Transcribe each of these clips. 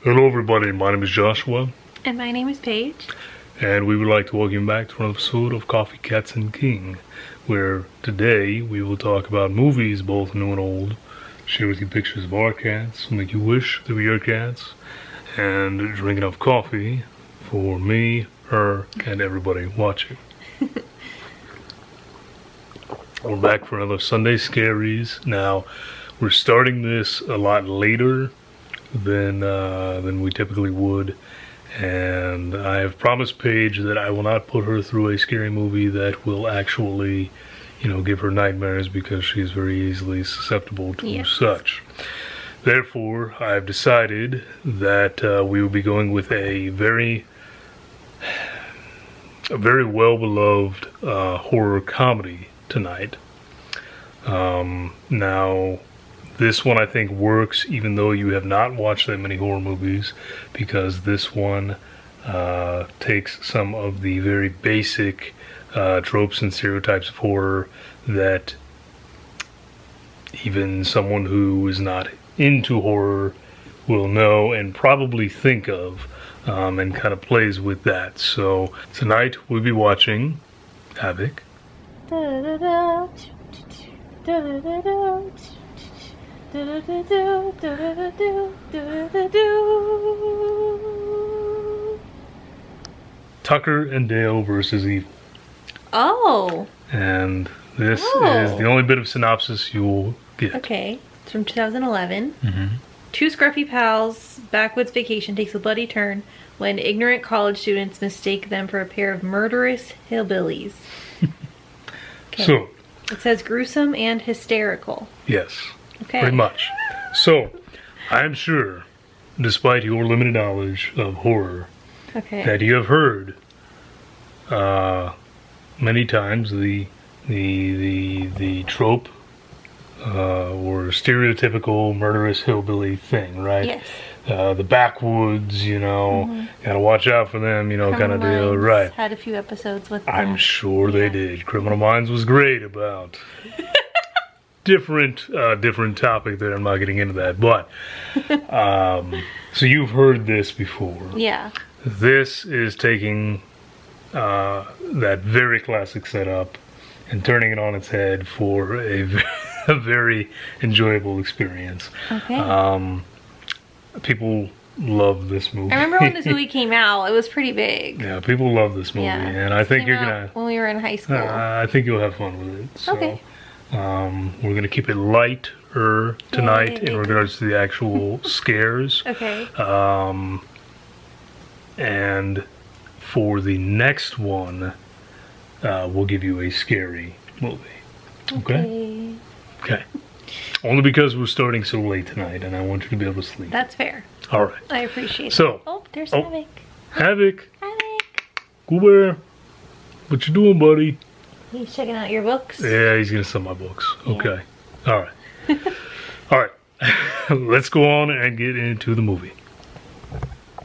Hello everybody, my name is Joshua. And my name is Paige. And we would like to welcome you back to another episode of Coffee, Cats, and King, where today we will talk about movies, both new and old, share with you pictures of our cats, make you wish they were your cats, and drink enough coffee for me, her, and everybody watching. We're back for another Sunday Scaries. Now, we're starting this a lot later than we typically would, and I have promised Paige that I will not put her through a scary movie that will actually, give her nightmares, because she's very easily susceptible to such. Therefore, I've decided that we will be going with a very well-beloved horror comedy tonight. Now, this one I think works even though you have not watched that many horror movies, because this one takes some of the very basic tropes and stereotypes of horror that even someone who is not into horror will know and probably think of, and kind of plays with that. So tonight we'll be watching Havoc. Tucker and Dale versus Evil. Oh. And this is the only bit of synopsis you'll get. Okay. It's from 2011. Mm-hmm. Two scruffy pals' backwoods vacation takes a bloody turn when ignorant college students mistake them for a pair of murderous hillbillies. Okay. So. It says gruesome and hysterical. Yes. Okay. Pretty much. So, I'm sure, despite your limited knowledge of horror, that you have heard many times the trope or stereotypical murderous hillbilly thing, right? Yes. The backwoods, gotta watch out for them, kind of deal, right? Had a few episodes with that. I'm sure they did. Criminal Minds was great about different topic there. I'm not getting into that, but so you've heard this before. Yeah. This is taking that very classic setup and turning it on its head for a very enjoyable experience. Okay. People love this movie. I remember when this movie came out, it was pretty big. Yeah, people love this movie, and I think you're gonna. When we were in high school. I think you'll have fun with it. So, okay. We're gonna keep it lighter tonight in regards to the actual scares. Okay. And for the next one, we'll give you a scary movie. Okay. Okay. Only because we're starting so late tonight, and I want you to be able to sleep. That's fair. All right. I appreciate it. So. Oh, there's Havoc. Havoc. Havoc. Go Bear. What you doing, buddy? He's checking out your books. Yeah, he's gonna sell my books. Okay. All right. All right. Let's go on and get into the movie.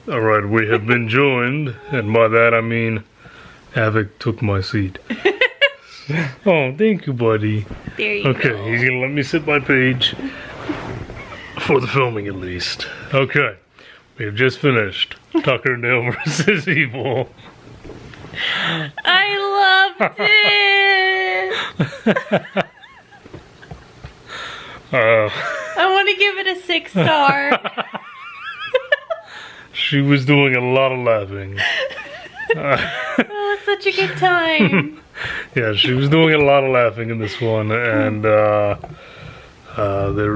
All right, we have been joined, and by that I mean Havoc took my seat. Oh, thank you, buddy. There you go. Okay, he's gonna let me sit by Paige for the filming, at least. Okay, we have just finished Tucker and Dale versus Evil. I loved it. I want to give it a 6-star. She was doing a lot of laughing. Oh, it's such a good time. Yeah, she was doing a lot of laughing in this one, and there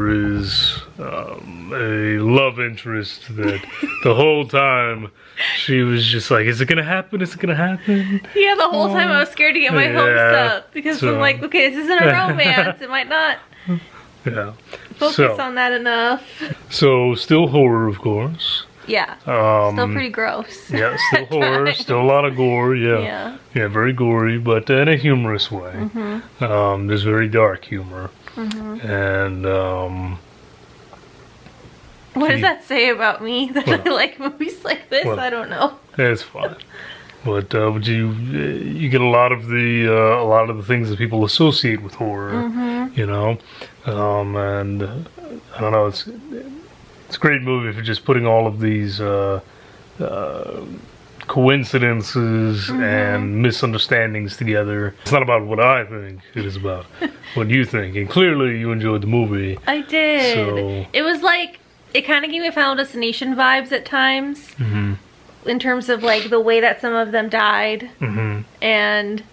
is a love interest that the whole time she was just like, is it gonna happen? Is it gonna happen? Yeah, the whole time I was scared to get my hopes up, because I'm like, okay, this isn't a romance. It might not focus on that enough. So, still horror, of course. Yeah. Still pretty gross. Yeah, still horror, still a lot of gore, yeah, very gory, but in a humorous way. Mm-hmm. There's very dark humor. Mm-hmm. And, what does that say about me? That I like movies like this? I don't know. It's fine. But you get a lot of the things that people associate with horror, and I don't know, it's It's a great movie for just putting all of these coincidences and misunderstandings together. It's not about what I think, it is about what you think. And clearly you enjoyed the movie. I did. So, it was like, it kind of gave me Final Destination vibes at times. In terms of like the way that some of them died. And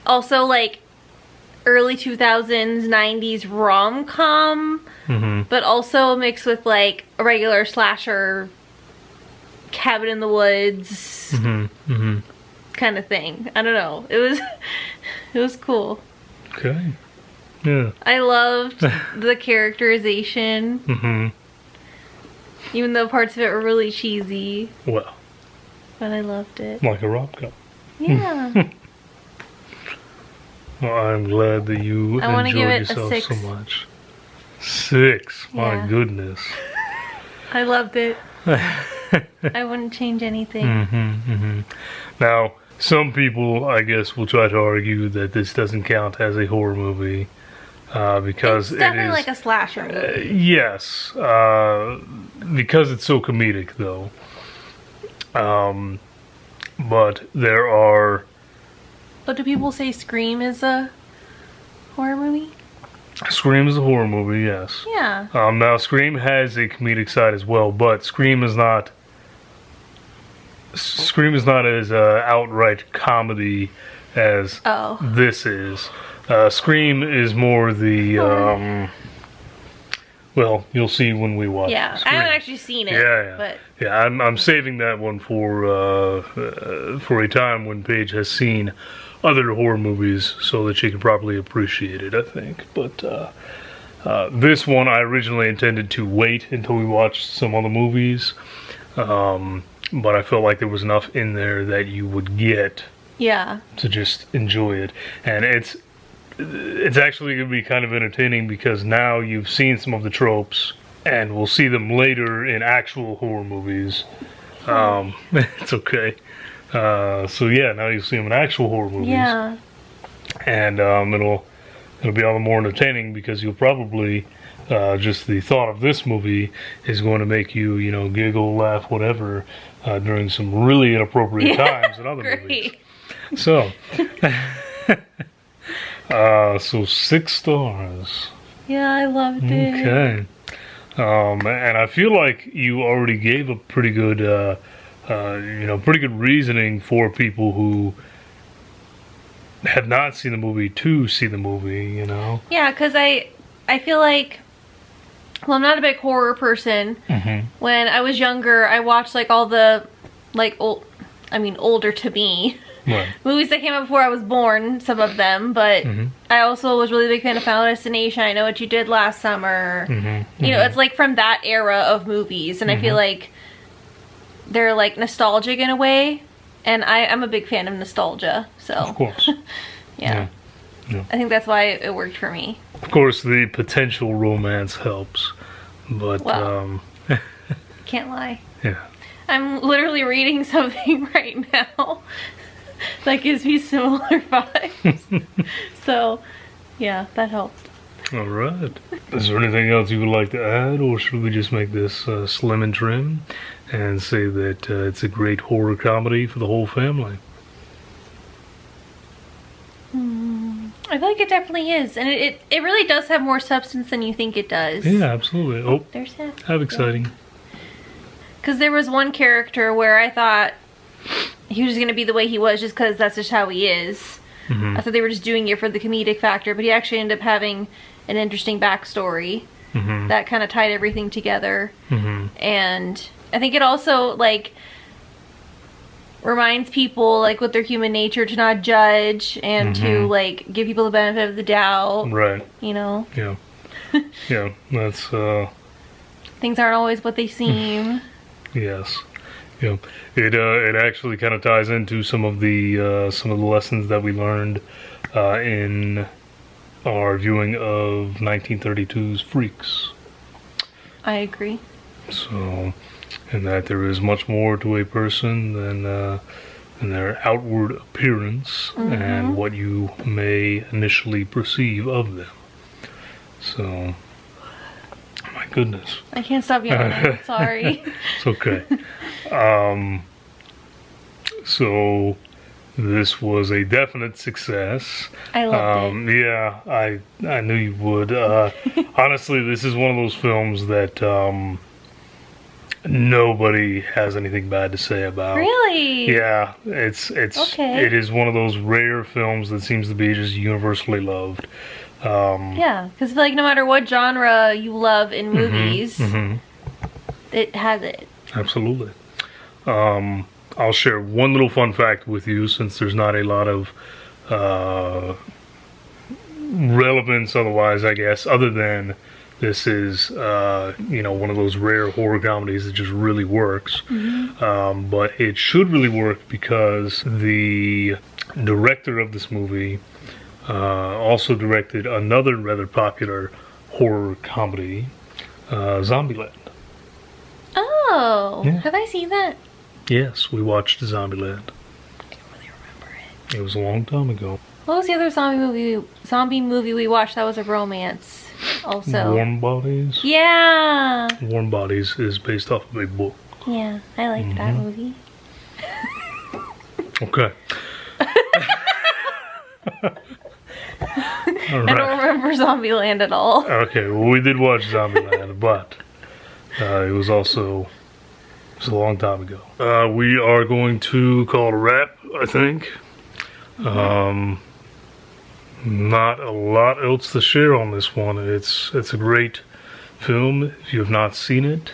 also like early 2000s, 90s rom-com. But also mixed with like a regular slasher, cabin in the woods kind of thing. I don't know. It was cool. okay. Yeah. I loved the characterization. Even though parts of it were really cheesy. Well. But I loved it. Like a rom-com. Yeah. Well, I'm glad that you enjoyed yourself so much. 6. My goodness. I loved it. I wouldn't change anything. Now, some people, I guess, will try to argue that this doesn't count as a horror movie because it's definitely like a slasher movie. Yes, because it's so comedic, though. But there are. But do people say Scream is a horror movie? Scream is a horror movie, yes. Yeah. Now, Scream has a comedic side as well, but Scream is not as outright comedy as this is. Scream is more the well, you'll see when we watch. Yeah, Scream. I haven't actually seen it. But I'm saving that one for a time when Paige has seen other horror movies so that she can properly appreciate it, I think. But this one I originally intended to wait until we watched some other movies, but I felt like there was enough in there that you would get to just enjoy it. And it's actually going to be kind of entertaining because now you've seen some of the tropes and we'll see them later in actual horror movies. It's okay. So yeah, now you'll see them in actual horror movies. Yeah. And it'll be all the more entertaining because you'll probably just the thought of this movie is going to make you, giggle, laugh, whatever, during some really inappropriate times in other movies. So, so 6 stars. Yeah, I loved it. Okay. And I feel like you already gave a pretty good, pretty good reasoning for people who have not seen the movie to see the movie, Yeah, because I feel like, well, I'm not a big horror person. When I was younger, I watched like all the, like, older to me. Right. Movies that came out before I was born, some of them, but I also was really big fan of Final Destination, I Know What You Did Last Summer. It's like from that era of movies, and I feel like they're like nostalgic in a way, and I'm a big fan of nostalgia, so. Of course. Yeah. I think that's why it worked for me. Of course, the potential romance helps, but, can't lie. Yeah. I'm literally reading something right now that gives me similar vibes. So, yeah, that helped. All right. Is there anything else you would like to add, or should we just make this slim and trim and say that it's a great horror comedy for the whole family? I feel like it definitely is, and it really does have more substance than you think it does. Yeah, absolutely. Oh, there's that. How exciting. Because there was one character where I thought he was going to be the way he was just because that's just how he is. I thought they were just doing it for the comedic factor, but he actually ended up having an interesting backstory that kind of tied everything together. And I think it also, like, reminds people, like, with their human nature to not judge and to, like, give people the benefit of the doubt. Right. Yeah. Yeah, that's, things aren't always what they seem. Yes. Yeah. It actually kind of ties into some of the lessons that we learned in our viewing of 1932's Freaks. I agree. So, and that there is much more to a person than their outward appearance and what you may initially perceive of them. So, my goodness. I can't stop yawning. Sorry. It's okay. So this was a definite success. I loved it. Yeah, I knew you would. Honestly, this is one of those films that nobody has anything bad to say about. Really? Yeah, it's Okay. it is one of those rare films that seems to be just universally loved. Yeah, because like no matter what genre you love in movies, it has it. Absolutely. I'll share one little fun fact with you, since there's not a lot of relevance otherwise, I guess, other than this is one of those rare horror comedies that just really works. But it should really work because the director of this movie also directed another rather popular horror comedy, Zombieland. Oh, Yeah. have I seen that? Yes, we watched Zombieland. I don't really remember it. It was a long time ago. What was the other zombie movie we watched that was a romance? Also. Warm Bodies. Yeah. Warm Bodies is based off of a book. Yeah, I liked that movie. Okay. All I don't right. remember Zombieland at all. Okay, well, we did watch Zombieland, but it was a long time ago. We are going to call it a wrap, I think. Not a lot else to share on this one. It's a great film. If you have not seen it,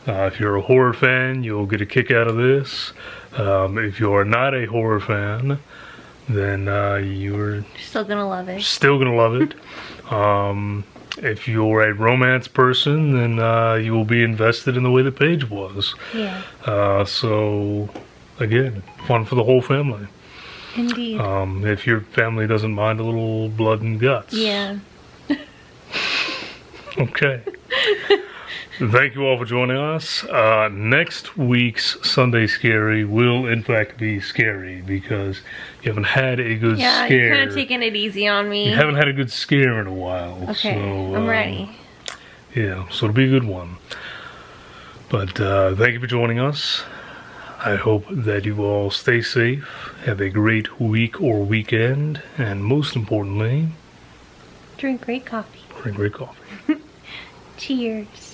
if you're a horror fan, you'll get a kick out of this. If you are not a horror fan, then you're Still gonna love it. still gonna love it. If you're a romance person, then you will be invested in the way that Paige was. Yeah. So, again, fun for the whole family. Indeed. If your family doesn't mind a little blood and guts. Yeah. Okay. Thank you all for joining us. Next week's Sunday Scary will, in fact, be scary because you haven't had a good Yeah, scare. you're kind of taking it easy on me. You haven't had a good scare in a while. Okay, so, I'm ready. Yeah, so it'll be a good one. But thank you for joining us. I hope that you all stay safe, have a great week or weekend, and most importantly, Drink great coffee. drink great coffee. Cheers.